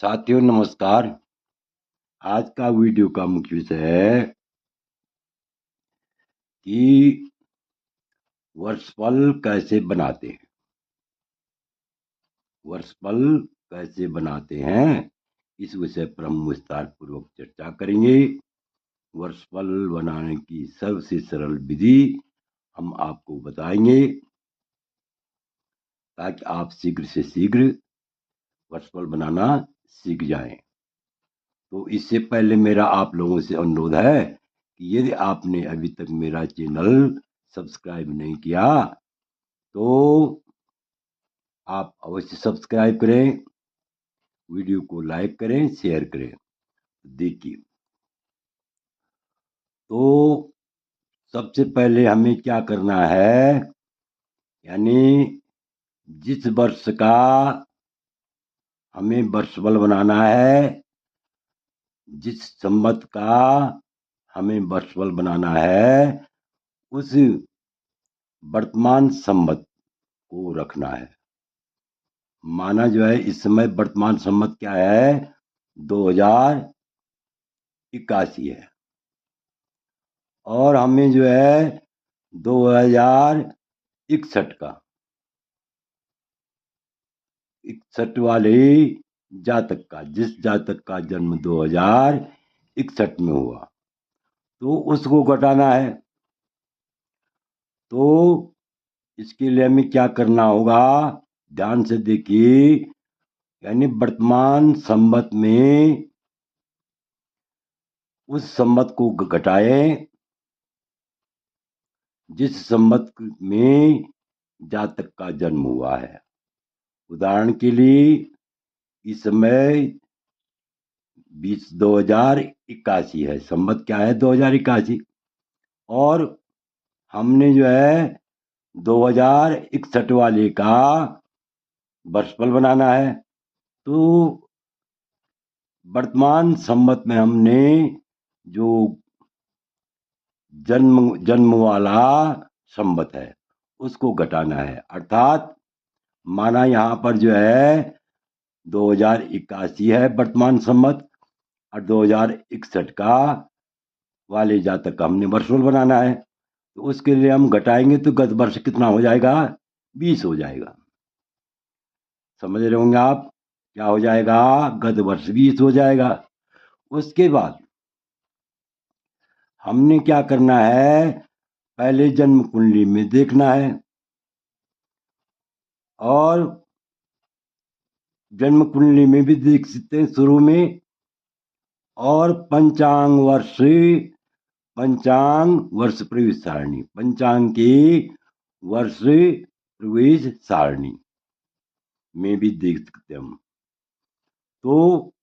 साथियों नमस्कार। आज का वीडियो का मुख्य विषय है कि वर्षफल कैसे बनाते हैं। वर्षफल कैसे बनाते हैं, इस विषय पर हम विस्तार पूर्वक चर्चा करेंगे। वर्षफल बनाने की सबसे सरल विधि हम आपको बताएंगे ताकि आप शीघ्र से शीघ्र वर्षफल बनाना सीख जाएं। तो इससे पहले मेरा आप लोगों से अनुरोध है कि यदि आपने अभी तक मेरा चैनल सब्सक्राइब नहीं किया तो आप अवश्य सब्सक्राइब करें, वीडियो को लाइक करें, शेयर करें। देखिए, तो सबसे पहले हमें क्या करना है, यानी जिस वर्ष का हमें वर्षफल बनाना है, जिस संवत का हमें वर्षफल बनाना है, उस वर्तमान संवत को रखना है। माना जो है इस समय वर्तमान संवत क्या है, 2081 है, और हमें जो है 2061 का 61 वाले जातक का, जिस जातक का जन्म 2061 में हुआ, तो उसको घटाना है। तो इसके लिए हमें क्या करना होगा, ध्यान से देखिए। यानी वर्तमान संवत में उस संवत को घटाएं जिस संवत में जातक का जन्म हुआ है। उदाहरण के लिए इस समय 2081 है, संवत क्या है, 2081, और हमने जो है 2061 वाले का वर्षफल बनाना है। तो वर्तमान संवत में हमने जो जन्म वाला संवत है उसको घटाना है। अर्थात माना यहाँ पर जो है 2081 है वर्तमान संवत, और 2061 का वाले जातक का हमने वर्षफल बनाना है। तो उसके लिए हम घटाएंगे तो गत वर्ष कितना हो जाएगा, 20 हो जाएगा। समझ रहे होंगे आप, क्या हो जाएगा, गत वर्ष 20 हो जाएगा। उसके बाद हमने क्या करना है, पहले जन्म कुंडली में देखना है, और जन्म कुंडली में भी देख सकते हैं शुरू में, और पंचांग वर्ष प्रवेश सारणी, पंचांग की वर्ष प्रवेश सारणी में भी देख सकते हैं हम। तो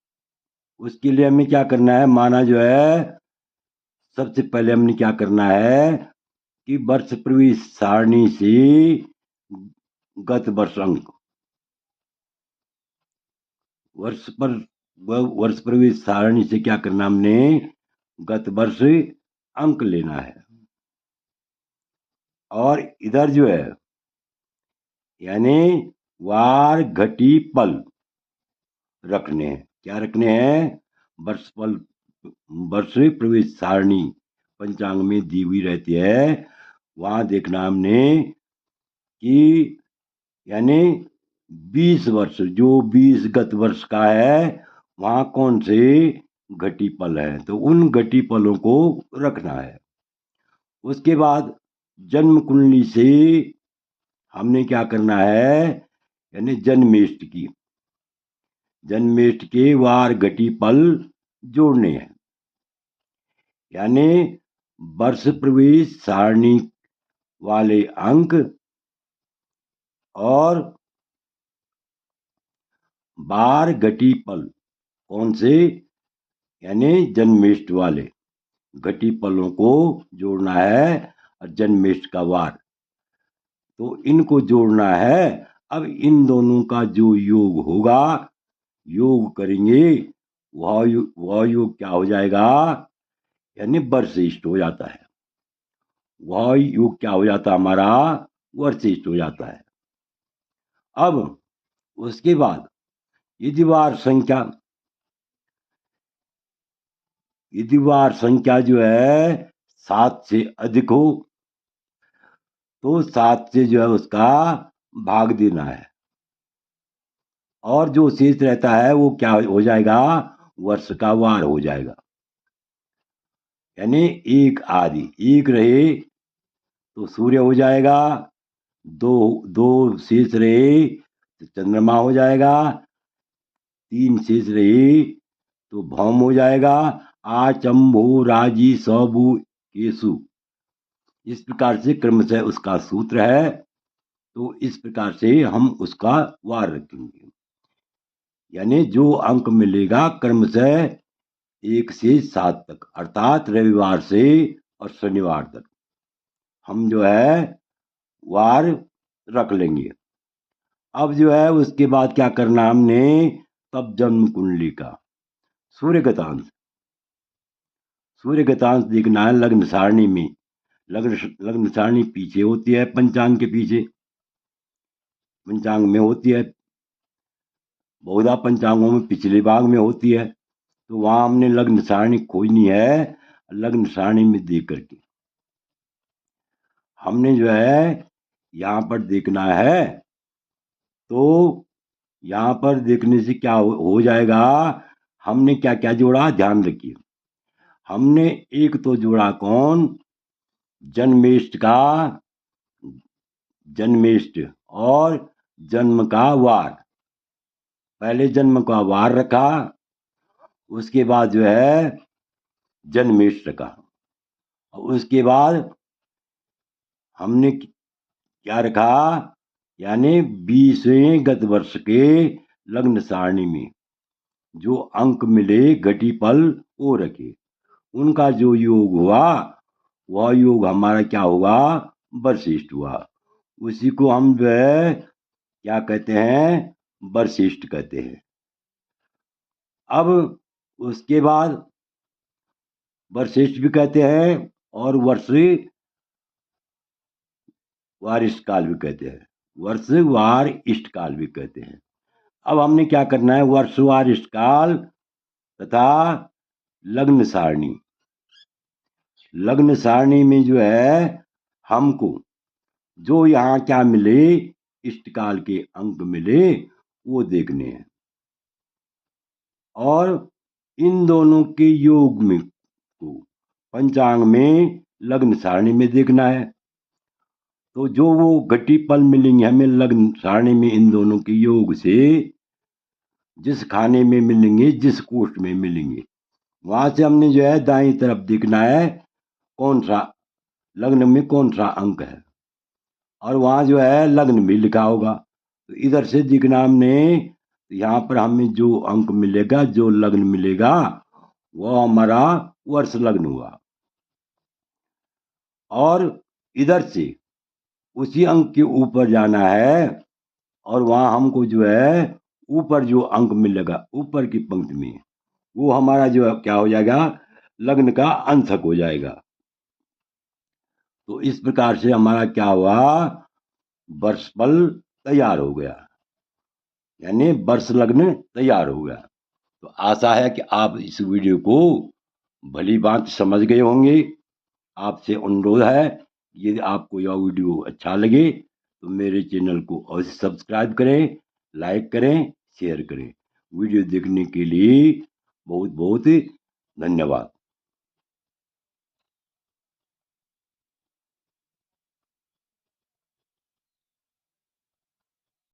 उसके लिए हमें क्या करना है, माना जो है सबसे पहले हमने क्या करना है कि वर्ष प्रवेश सारणी से गत वर्ष अंक, वर्ष प्रवेश सारणी से क्या करना, हमने गत वर्ष अंक लेना है। और इधर जो है यानी वार घटी पल रखने हैं। क्या रखने हैं, वर्ष प्रवेश सारणी पंचांग में दी हुई रहती है, वहां देखना हमने कि यानी 20 वर्ष, जो 20 गत वर्ष का है वहां कौन से घटी पल है, तो उन घटी पलों को रखना है। उसके बाद जन्म कुंडली से हमने क्या करना है, यानी जन्मेष्ट के वार घटी पल जोड़ने हैं। यानी वर्ष प्रवेश सारणी वाले अंक और बार घटी पल कौन से, यानी जन्मेष्ट वाले घटी पलों को जोड़ना है, और जन्मेष्ट का वार, तो इनको जोड़ना है। अब इन दोनों का जो योग होगा, योग करेंगे, वह योग क्या हो जाएगा, यानी वर्षिष्ठ हो जाता है। वह योग क्या हो जाता है हमारा, वर्षिष्ठ हो जाता है। अब उसके बाद यदि वार संख्या यदि वार संख्या जो है 7 से अधिक हो तो 7 से जो है उसका भाग देना है, और जो शेष रहता है वो क्या हो जाएगा, वर्ष का वार हो जाएगा। यानी एक आदि एक रहे तो सूर्य हो जाएगा, दो दो शेष रहे तो चंद्रमा हो जाएगा, 3 शेष रहे तो भौम हो जाएगा, आचंभो राजी सबु केसु। इस प्रकार से क्रमशः उसका सूत्र है। तो इस प्रकार से हम उसका वार रखेंगे, यानी जो अंक मिलेगा क्रमशः 1 से 7 तक, अर्थात रविवार से और शनिवार तक हम जो है वार रख लेंगे। अब जो है उसके बाद क्या करना हमने, तब जन्म कुंडली का सूर्य गतांश, सूर्य गतांश देखना है लग्न सारणी में। लग्न सारणी पीछे होती है, पंचांग के पीछे, पंचांग में होती है, बहुधा पंचांगों में पिछले भाग में होती है। तो वहां हमने लग्न सारणी खोजनी है, लग्न सारणी में देख करके हमने जो है यहाँ पर देखना है। तो यहाँ पर देखने से क्या हो जाएगा, हमने क्या क्या जोड़ा ध्यान रखिए। हमने एक तो जोड़ा कौन, जन्मेष्ट का, जन्मेष्ट और जन्म का वार। पहले जन्म का वार रखा, उसके बाद जो है जन्मेष्ट रखा, और उसके बाद हमने क्या रखा, यानी 20वें गत वर्ष के लग्न सारणी में जो अंक मिले घटीपल वो रखे, उनका जो योग हुआ वह योग हमारा क्या हुआ, वरशिष्ट हुआ। उसी को हम जो है क्या कहते हैं, वरशिष्ट कहते हैं। अब उसके बाद वरशिष्ट भी कहते हैं और वर्ष वार इष्ट काल भी कहते हैं, वर्ष वार इष्ट काल भी कहते हैं। अब हमने क्या करना है, वर्ष वार इष्ट काल तथा लग्न सारणी, लग्न सारणी में जो है हमको जो यहाँ क्या मिले, इष्ट काल के अंक मिले वो देखने हैं, और इन दोनों के योग में को पंचांग में लग्न सारणी में देखना है। तो जो वो घटी पल मिलेंगे हमें लग्न सारणी में इन दोनों के योग से, जिस खाने में मिलेंगे, जिस कोष्ठ में मिलेंगे, वहां से हमने जो है दाईं तरफ देखना है कौन सा लग्न में कौन सा अंक है, और वहां जो है लग्न भी लिखा होगा। तो इधर से देखना हमने, यहाँ पर हमें जो अंक मिलेगा, जो लग्न मिलेगा वो हमारा वर्ष लग्न हुआ, और इधर से उसी अंक के ऊपर जाना है, और वहां हमको जो है ऊपर जो अंक मिलेगा ऊपर की पंक्ति में वो हमारा जो है क्या हो जाएगा, लग्न का अंशक हो जाएगा। तो इस प्रकार से हमारा क्या हुआ, वर्षफल तैयार हो गया, यानी वर्ष लग्न तैयार हो गया। तो आशा है कि आप इस वीडियो को भली बात समझ गए होंगे। आपसे अनुरोध है, यदि आपको यह वीडियो अच्छा लगे तो मेरे चैनल को अवश्य सब्सक्राइब करें, लाइक करें, शेयर करें। वीडियो देखने के लिए बहुत बहुत धन्यवाद।